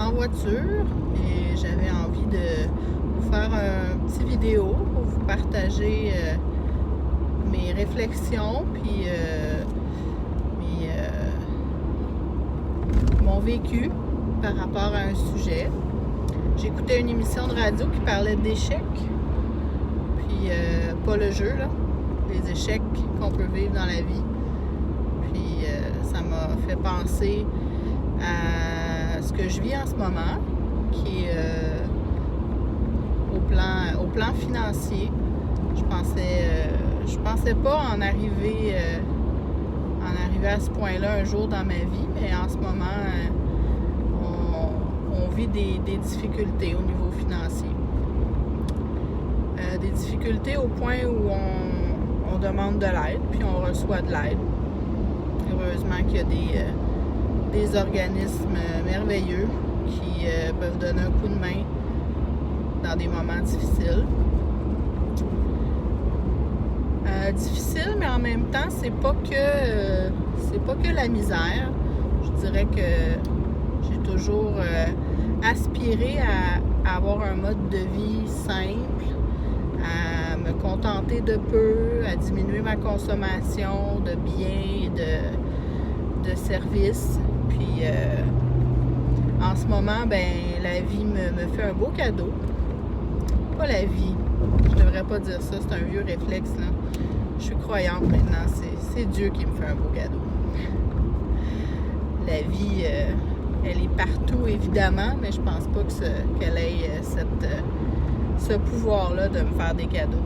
en voiture et j'avais envie de vous faire un petit vidéo pour vous partager mes réflexions puis mon vécu par rapport à un sujet. J'écoutais une émission de radio qui parlait d'échecs, puis pas le jeu, là, les échecs qu'on peut vivre dans la vie. Puis ça m'a fait penser à ce que je vis en ce moment, qui est au plan financier. Je pensais pas en arriver à ce point-là un jour dans ma vie, mais en ce moment, on vit des difficultés au niveau financier. Des difficultés au point où on demande de l'aide, puis on reçoit de l'aide. Heureusement qu'il y a des organismes merveilleux qui peuvent donner un coup de main dans des moments difficiles. Difficile, mais en même temps, c'est pas que la misère. Je dirais que j'ai toujours aspiré à avoir un mode de vie simple, à me contenter de peu, à diminuer ma consommation de biens et de services. Puis en ce moment, la vie me fait un beau cadeau. Pas la vie, je devrais pas dire ça, c'est un vieux réflexe, là. Je suis croyante maintenant, c'est Dieu qui me fait un beau cadeau. La vie, elle est partout évidemment, mais je pense pas qu'elle ait ce pouvoir-là de me faire des cadeaux.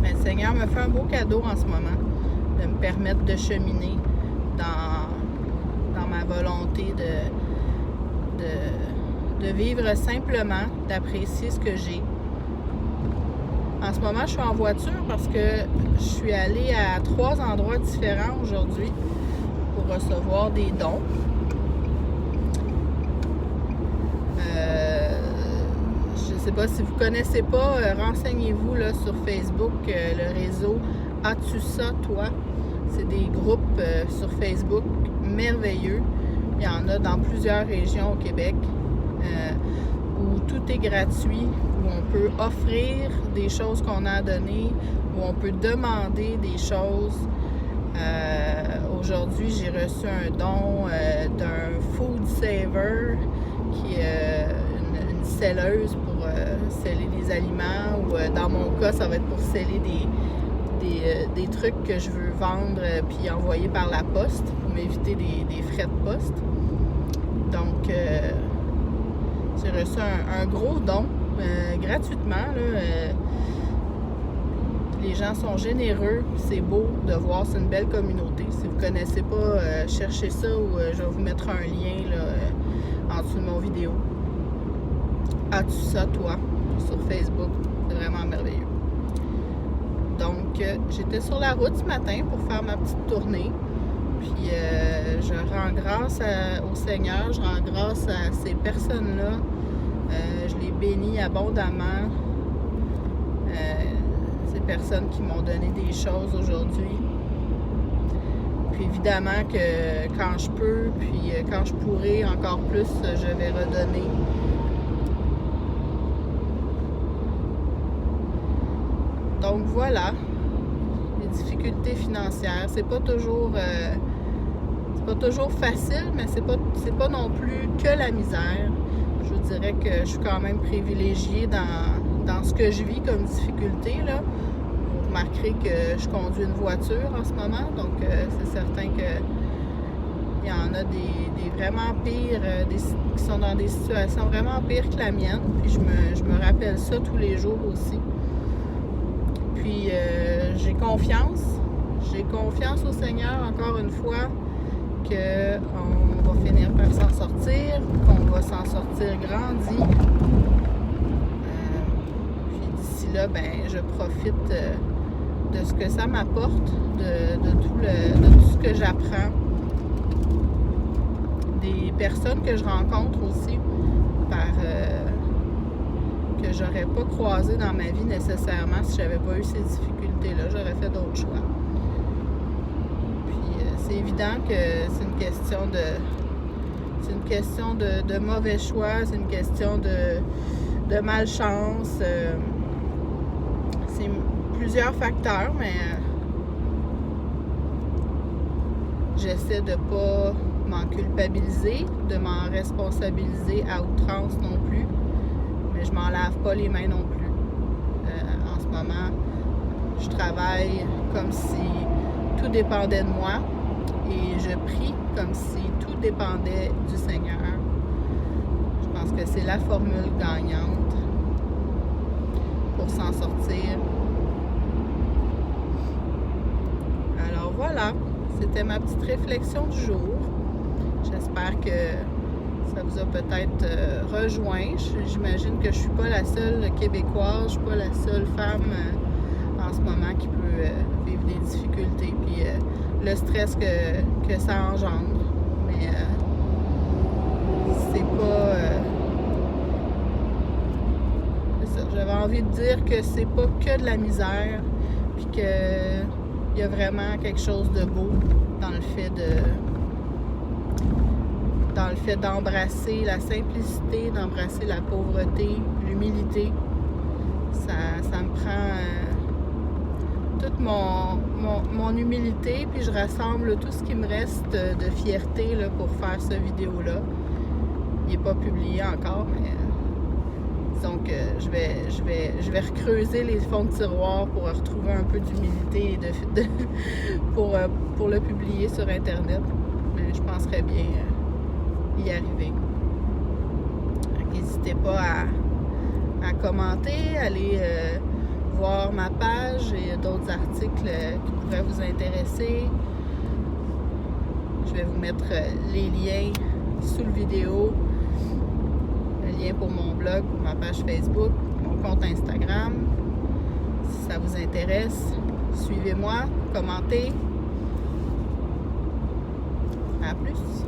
Mais le Seigneur me fait un beau cadeau en ce moment, de me permettre de cheminer dans ma volonté de vivre simplement, d'apprécier ce que j'ai. En ce moment, je suis en voiture parce que je suis allée à 3 endroits différents aujourd'hui pour recevoir des dons. Je ne sais pas si vous ne connaissez pas, renseignez-vous là, sur Facebook, le réseau As-tu ça, toi? C'est des groupes sur Facebook merveilleux. Il y en a dans plusieurs régions au Québec où tout est gratuit, où on peut offrir des choses qu'on a à donner, où on peut demander des choses. Aujourd'hui, j'ai reçu un don d'un Food Saver, qui est une selleuse pour sceller des aliments, ou dans mon cas, ça va être pour sceller des trucs que je veux vendre puis envoyer par la poste pour m'éviter des frais de poste. Donc, j'ai reçu un gros don gratuitement. Là, les gens sont généreux, c'est beau de voir, c'est une belle communauté. Si vous ne connaissez pas, cherchez ça ou je vais vous mettre un lien là, en dessous de mon vidéo. As-tu ça, toi? Sur Facebook. C'est vraiment merveilleux. Donc, j'étais sur la route ce matin pour faire ma petite tournée. Puis, je rends grâce au Seigneur, je rends grâce à ces personnes-là. Je les bénis abondamment. Ces personnes qui m'ont donné des choses aujourd'hui. Puis évidemment que quand je peux, puis quand je pourrai encore plus, je vais redonner. Donc voilà, les difficultés financières, c'est pas toujours facile, mais c'est pas non plus que la misère. Je vous dirais que je suis quand même privilégiée dans ce que je vis comme difficulté, là. Vous remarquerez que je conduis une voiture en ce moment, donc c'est certain que il y en a des vraiment pires, qui sont dans des situations vraiment pires que la mienne. Puis je me rappelle ça tous les jours aussi. Puis j'ai confiance au Seigneur encore une fois qu'on va finir par s'en sortir, qu'on va s'en sortir grandi. Puis d'ici là, je profite de ce que ça m'apporte, de tout ce que j'apprends, des personnes que je rencontre aussi que j'aurais pas croisé dans ma vie nécessairement si j'avais pas eu ces difficultés-là. J'aurais fait d'autres choix. Puis c'est évident que c'est une question de C'est une question de mauvais choix, c'est une question de malchance. C'est plusieurs facteurs, mais j'essaie de pas m'en culpabiliser, de m'en responsabiliser à outrance non plus, mais je m'en lave pas les mains non plus. En ce moment, je travaille comme si tout dépendait de moi et je prie comme si tout dépendait du Seigneur. Je pense que c'est la formule gagnante pour s'en sortir. Alors voilà, c'était ma petite réflexion du jour. J'espère que ça vous a peut-être rejoint. J'imagine que je suis pas la seule Québécoise, je suis pas la seule femme en ce moment qui peut vivre des difficultés, puis le stress que ça engendre. Mais c'est pas... c'est ça. J'avais envie de dire que c'est pas que de la misère, puis que il y a vraiment quelque chose de beau dans le fait d'embrasser la simplicité, d'embrasser la pauvreté, l'humilité. Ça me prend toute mon humilité, puis je rassemble tout ce qui me reste de fierté là, pour faire cette vidéo-là. Il n'est pas publié encore, mais disons que je vais recreuser les fonds de tiroir pour retrouver un peu d'humilité pour le publier sur Internet. Mais je penserais bien y arriver. N'hésitez pas à commenter, aller voir ma page et d'autres articles qui pourraient vous intéresser. Je vais vous mettre les liens sous la vidéo, le lien pour mon blog, pour ma page Facebook, mon compte Instagram. Si ça vous intéresse, suivez-moi, commentez. À plus!